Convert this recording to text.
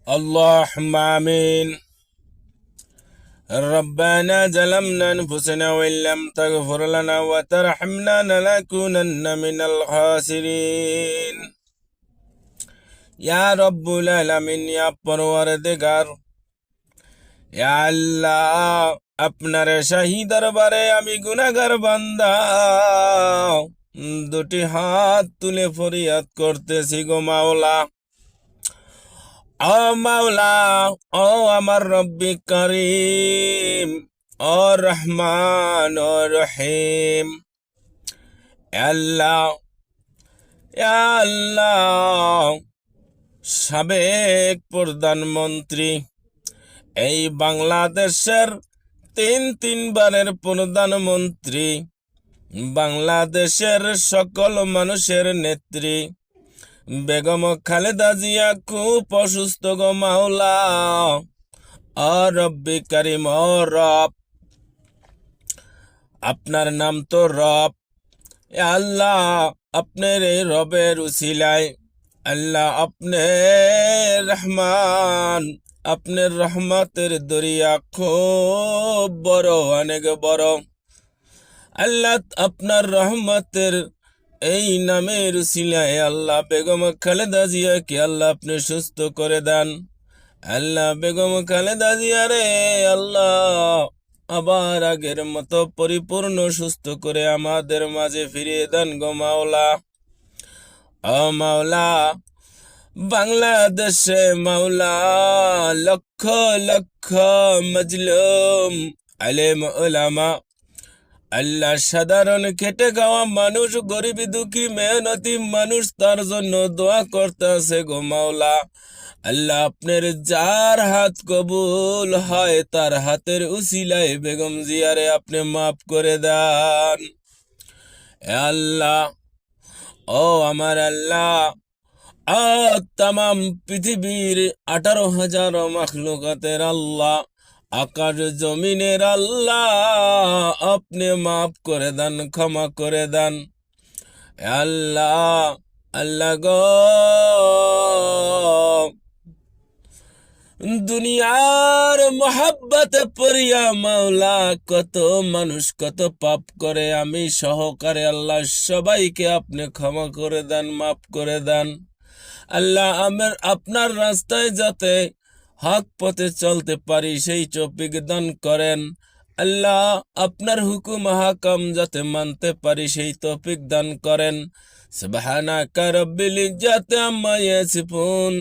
اللهم آمين. ربنا ظلمنا أنفسنا وإن لم تغفر لنا وترحمنا لنكونن من الخاسرين. يا رب العالمين يا পরওয়ারদিগার ইয়া আল্লাহ, আপনার শাহী দরবারে আমি গুনাহগার বান্দা দুটি হাত তুলে ফরিয়াদ করতেছি গো মাওলা। ও মাওলা, ও আমার রব্বি করিম, ও রহমান ও রহিম, আল্লাহ আল্লাহ, সাবেক প্রধানমন্ত্রী, এই বাংলাদেশের তিনবারের প্রধানমন্ত্রী, বাংলাদেশের সকল মানুষের নেত্রী বেগম খালেদা জিয়া খুব অসুস্থ গো মাওলা। ও রব্বি করিম, ও রব, আপনার নাম তো রব। আল্লাহ, আপনার এই রবের উসিলায় আল্লাহ, আপনি রহমান, আপনার রহমতের দরিয়া খুব বড়, অনেক বড়। আল্লাহ, আপনার রহমতের এই নামের উসিলায় আল্লাহ বেগম খালেদা জিয়াকে আল্লাহ আপনি সুস্থ করে দেন। আল্লাহ বেগম খালেদা জিয়া রে আল্লাহ আবার আগের মতো পরিপূর্ণ সুস্থ করে আমাদের মাঝে ফিরিয়ে দেন গো মাওলা। ও মাওলা, বাংলাদেশে মাওলা লক্ষ লক্ষ মজলুম আলেম ওলামা, আল্লাহ সাধারণ খেটে খাওয়া মানুষ, গরিব দুঃখী মেহনতি মানুষ, তার জন্য দোয়া করতে আছে গো মাওলা। আল্লাহ, আপনার যার হাত কবুল হয় তার হাতের উসিলায় বেগম জিয়ারে আপনি মাফ করে দেন। আল্লাহ, ও আমার আল্লাহ, তামাম পৃথিবীর 18,000 মাখলুকাতের আল্লাহ, আকাশ জমিনের আল্লাহ, আপনি মাফ করে দেন, ক্ষমা করে দেন। আল্লাহ আল্লাহ গো, দুনিয়ার মোহাব্বতে পড়িয়া মাওলা কত মানুষ কত পাপ করে, আমি সহকারে আল্লাহ সবাইকে আপনি ক্ষমা করে দেন, মাফ করে দেন। আল্লাহ, আমার আপনার রাস্তায় যাতে হক পথে চলতে পারি সেই তৌফিক দান করেন। আল্লাহ, আপনার হুকুম হাকাম যাতে মানতে পারি সেই তৌফিক দান করেন। সুবহানাকা রাব্বিল ইজ্জাতি আম্মা ইয়াসিফুন,